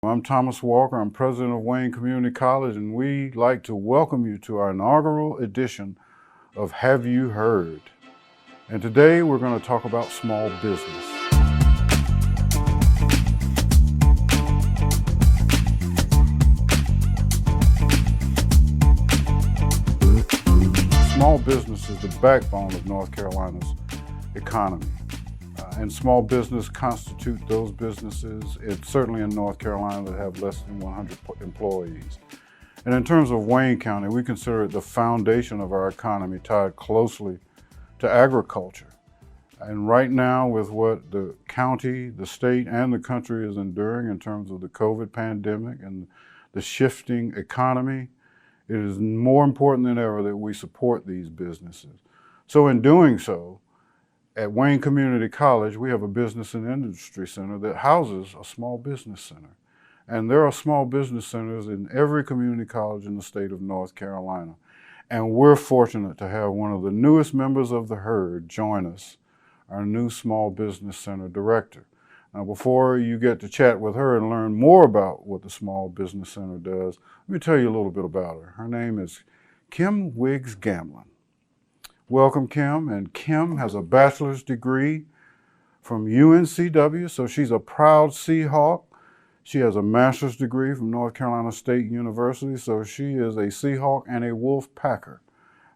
I'm Thomas Walker. I'm president of Wayne Community College, and we'd like to welcome you to our inaugural edition of Have You Heard? And today we're going to talk about small business. Small business is the backbone of North Carolina's economy. And small business constitute those businesses, certainly in North Carolina, that have less than 100 employees. And in terms of Wayne County, we consider it the foundation of our economy, tied closely to agriculture. And right now, with what the county, the state, and the country is enduring in terms of the COVID pandemic and the shifting economy, it is more important than ever that we support these businesses. So in doing so, at Wayne Community College, we have a business and industry center that houses a small business center. And there are small business centers in every community college in the state of North Carolina. And we're fortunate to have one of the newest members of the herd join us, our new small business center director. Now, before you get to chat with her and learn more about what the Small Business Center does, let me tell you a little bit about her. Her name is Kimberly Gamlin. Welcome, Kim. And Kim has a bachelor's degree from UNCW, so she's a proud Seahawk. She has a master's degree from North Carolina State University, so she is a Seahawk and a wolf packer.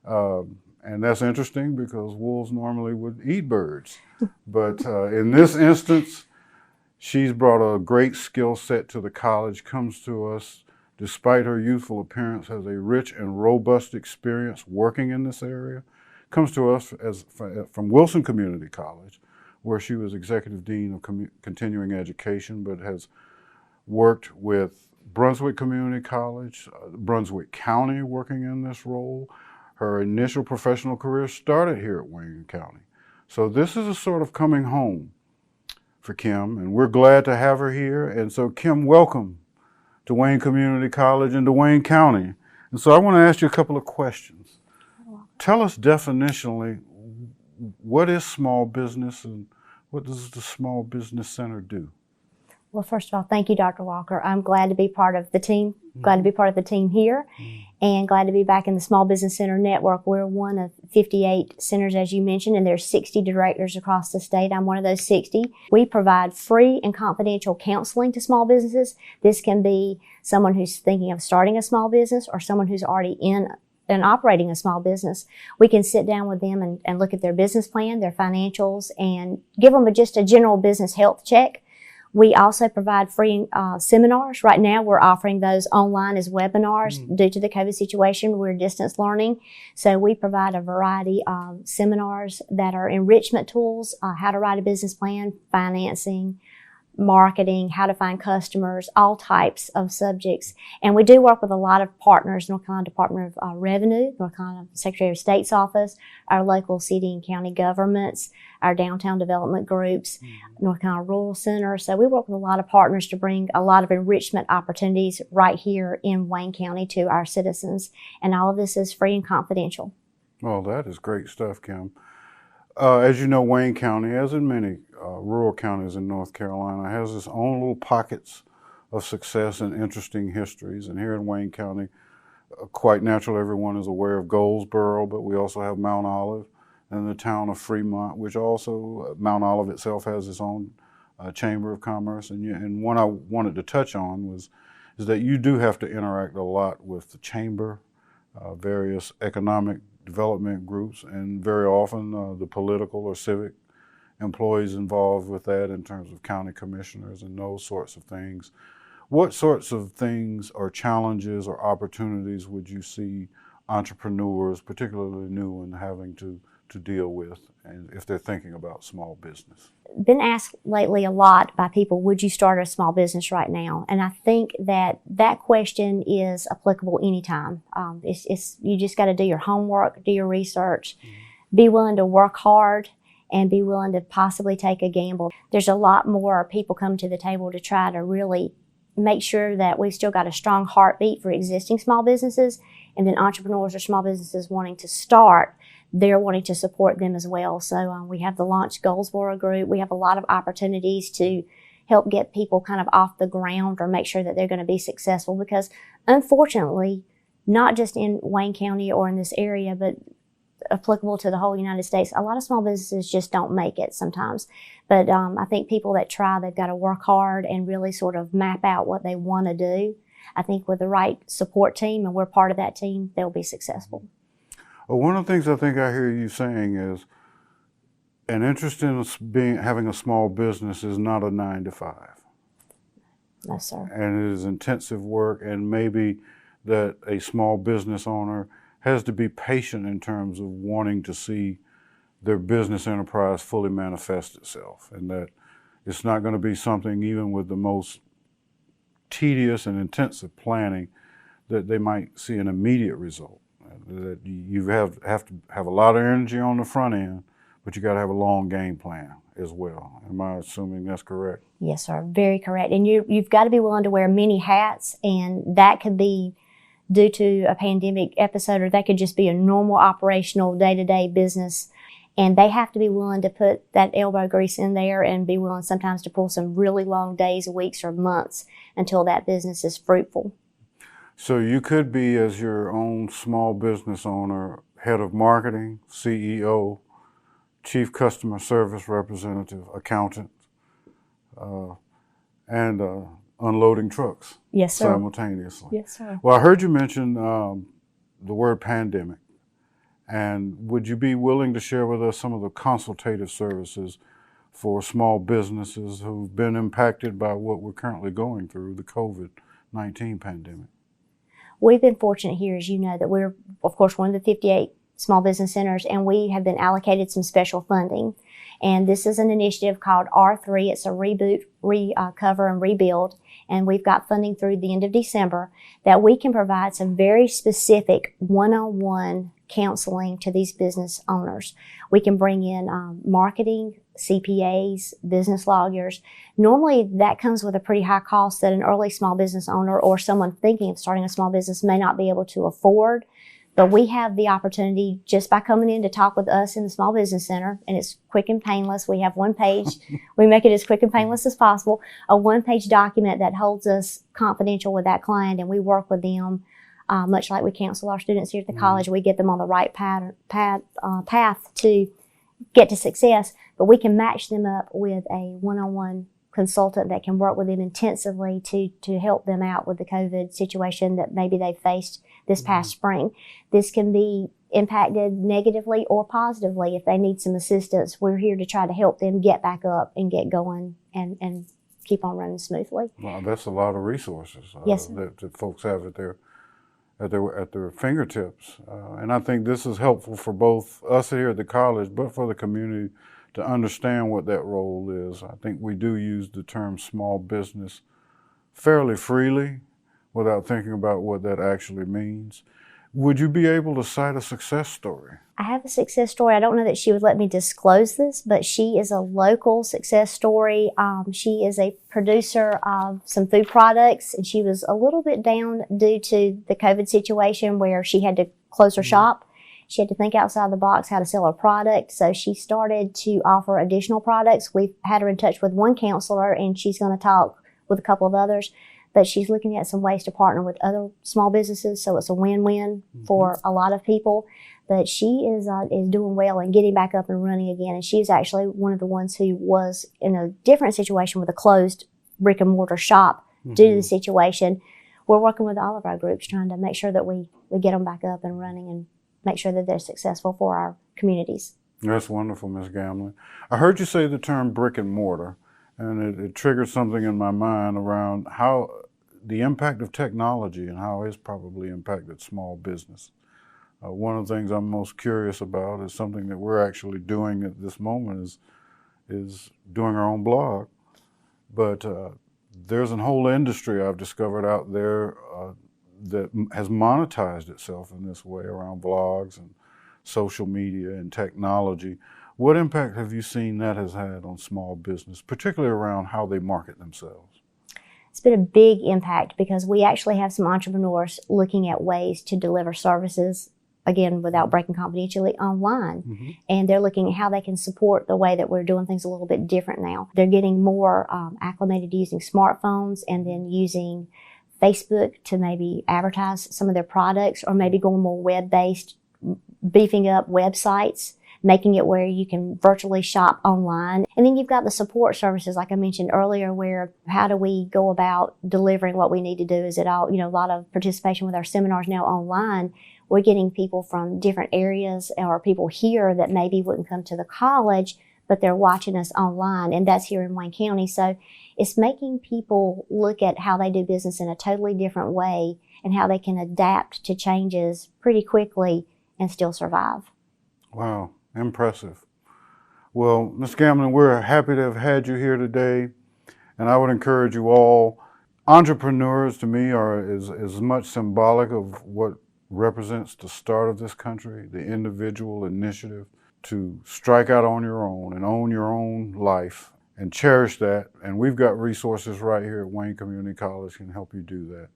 And that's interesting because wolves normally would eat birds. But in this instance, she's brought a great skill set to the college, comes to us, despite her youthful appearance, has a rich and robust experience working in this area. Comes to us from Wilson Community College, where she was executive dean of continuing education, but has worked with Brunswick Community College, Brunswick County, working in this role. Her initial professional career started here at Wayne County. So this is a sort of coming home for Kim, and we're glad to have her here. And so Kim, welcome to Wayne Community College and to Wayne County. And so I want to ask you a couple of questions. Tell us definitionally, what is small business and what does the Small Business Center do? Well, first of all, thank you, Dr. Walker. I'm glad to be part of the team, glad to be part of the team here, and glad to be back in the Small Business Center network. We're one of 58 centers, as you mentioned, and there's 60 directors across the state. I'm one of those 60. We provide free and confidential counseling to small businesses. This can be someone who's thinking of starting a small business or someone who's already in and operating a small business. We can sit down with them and look at their business plan, their financials, and give them just a general business health check. We also provide free seminars. Right now, we're offering those online as webinars. Due to the COVID situation, we're distance learning. So we provide a variety of seminars that are enrichment tools, how to write a business plan, financing, marketing, how to find customers, all types of subjects. And we do work with a lot of partners, North Carolina Department of Revenue, North Carolina Secretary of State's office, our local city and county governments, our downtown development groups, North Carolina Rural Center. So we work with a lot of partners to bring a lot of enrichment opportunities right here in Wayne County to our citizens. And all of this is free and confidential. Well, that is great stuff, Kim. As you know, Wayne County, as in many rural counties in North Carolina, has its own little pockets of success and interesting histories. And here in Wayne County, quite natural, everyone is aware of Goldsboro, but we also have Mount Olive and the town of Fremont, which also, Mount Olive itself has its own Chamber of Commerce. And one I wanted to touch on is that you do have to interact a lot with the Chamber, various economic development groups, and very often the political or civic employees involved with that in terms of county commissioners and those sorts of things. What sorts of things or challenges or opportunities would you see entrepreneurs, particularly new ones, having to deal with, and if they're thinking about small business? Been asked lately a lot by people, would you start a small business right now? And I think that question is applicable anytime. You just got to do your homework, do your research, be willing to work hard, and be willing to possibly take a gamble. There's a lot more people come to the table to try to really make sure that we've still got a strong heartbeat for existing small businesses, and then entrepreneurs or small businesses wanting to start, they're wanting to support them as well. So we have the Launch Goldsboro group. We have a lot of opportunities to help get people kind of off the ground or make sure that they're going to be successful. Because unfortunately, not just in Wayne County or in this area, but applicable to the whole United States, a lot of small businesses just don't make it sometimes. But I think people that try, they've got to work hard and really sort of map out what they want to do. I think with the right support team, and we're part of that team, they'll be successful. Well, one of the things I think I hear you saying is an interest in having a small business is not a 9-to-5. No, sir. And it is intensive work, and maybe that a small business owner has to be patient in terms of wanting to see their business enterprise fully manifest itself, and that it's not going to be something, even with the most tedious and intensive planning, that they might see an immediate result. That you have to have a lot of energy on the front end, but you got to have a long game plan as well. Am I assuming that's correct? Yes, sir. Very correct. And you've got to be willing to wear many hats, and that could be due to a pandemic episode, or that could just be a normal operational day-to-day business. And they have to be willing to put that elbow grease in there and be willing sometimes to pull some really long days, weeks, or months until that business is fruitful. So you could be, as your own small business owner, head of marketing, CEO, chief customer service representative, accountant, and unloading trucks. Yes, sir. Simultaneously. Yes, sir. Well, I heard you mention the word pandemic. And would you be willing to share with us some of the consultative services for small businesses who've been impacted by what we're currently going through, the COVID-19 pandemic? We've been fortunate here, as you know, that we're, of course, one of the 58 small business centers, and we have been allocated some special funding. And this is an initiative called R3. It's a reboot, recover, and rebuild. And we've got funding through the end of December that we can provide some very specific one-on-one counseling to these business owners. We can bring in marketing, CPAs, business lawyers. Normally that comes with a pretty high cost that an early small business owner or someone thinking of starting a small business may not be able to afford. But we have the opportunity just by coming in to talk with us in the Small Business Center, and it's quick and painless. We have one page. We make it as quick and painless as possible. A one-page document that holds us confidential with that client, and we work with them much like we counsel our students here at the college. We get them on the right path to get to success, but we can match them up with a one-on-one consultant that can work with them intensively to help them out with the COVID situation that maybe they faced this past spring. This can be impacted negatively or positively. If they need some assistance, we're here to try to help them get back up and get going and keep on running smoothly. Wow, that's a lot of resources Yes, that folks have at their fingertips. And I think this is helpful for both us here at the college, but for the community to understand what that role is. I think we do use the term small business fairly freely without thinking about what that actually means. Would you be able to cite a success story? I have a success story. I don't know that she would let me disclose this, but she is a local success story. She is a producer of some food products, and she was a little bit down due to the COVID situation where she had to close her shop. She had to think outside the box how to sell her product, so she started to offer additional products. We've had her in touch with one counselor, and she's going to talk with a couple of others. But she's looking at some ways to partner with other small businesses, so it's a win-win for a lot of people. But she is doing well and getting back up and running again. And she's actually one of the ones who was in a different situation with a closed brick and mortar shop due to the situation. We're working with all of our groups trying to make sure that we get them back up and running and make sure that they're successful for our communities. That's wonderful, Ms. Gamlin. I heard you say the term brick and mortar, and it triggered something in my mind around how the impact of technology and how it's probably impacted small business. One of the things I'm most curious about is something that we're actually doing at this moment is doing our own blog. But there's a whole industry I've discovered out there that has monetized itself in this way around blogs and social media and technology. What impact have you seen that has had on small business, particularly around how they market themselves? It's been a big impact because we actually have some entrepreneurs looking at ways to deliver services again, without breaking confidentiality, online. Mm-hmm. And they're looking at how they can support the way that we're doing things a little bit different now. They're getting more acclimated to using smartphones and then using Facebook to maybe advertise some of their products, or maybe going more web-based, beefing up websites, making it where you can virtually shop online. And then you've got the support services, like I mentioned earlier, where how do we go about delivering what we need to do? Is it all, a lot of participation with our seminars now online. We're getting people from different areas, or people here that maybe wouldn't come to the college, but they're watching us online, and that's here in Wayne County. So it's making people look at how they do business in a totally different way and how they can adapt to changes pretty quickly and still survive. Wow, impressive. Well, Ms. Gamlin, we're happy to have had you here today, and I would encourage you all. Entrepreneurs, to me, are as much symbolic of what represents the start of this country, the individual initiative to strike out on your own and own your own life and cherish that. And we've got resources right here at Wayne Community College can help you do that.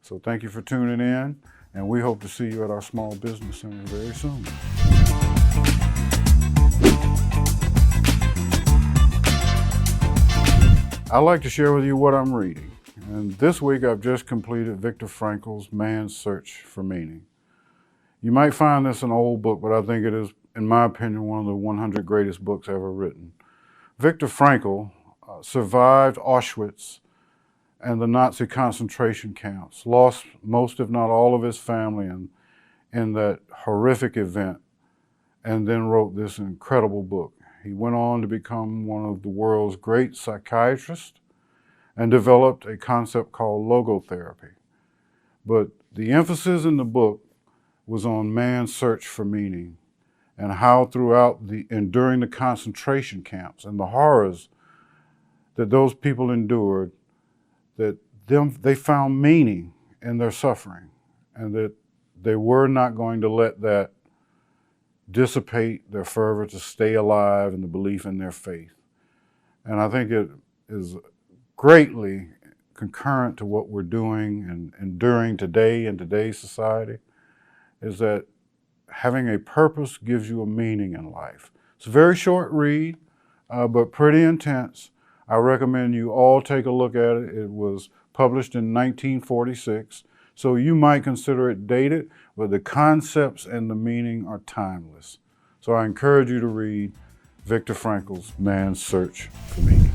So thank you for tuning in, and we hope to see you at our Small Business Center very soon. I'd like to share with you what I'm reading. And this week I've just completed Viktor Frankl's Man's Search for Meaning. You might find this an old book, but I think it is, in my opinion, one of the 100 greatest books ever written. Viktor Frankl survived Auschwitz and the Nazi concentration camps, lost most, if not all, of his family in that horrific event, and then wrote this incredible book. He went on to become one of the world's great psychiatrists and developed a concept called logotherapy. But the emphasis in the book was on man's search for meaning, and how throughout and during the concentration camps and the horrors that those people endured, that they found meaning in their suffering, and that they were not going to let that dissipate their fervor to stay alive and the belief in their faith. And I think it is greatly concurrent to what we're doing and enduring today in today's society, is that having a purpose gives you a meaning in life. It's a very short read, but pretty intense. I recommend you all take a look at it. It was published in 1946, so you might consider it dated, but the concepts and the meaning are timeless. So I encourage you to read Viktor Frankl's Man's Search for Meaning.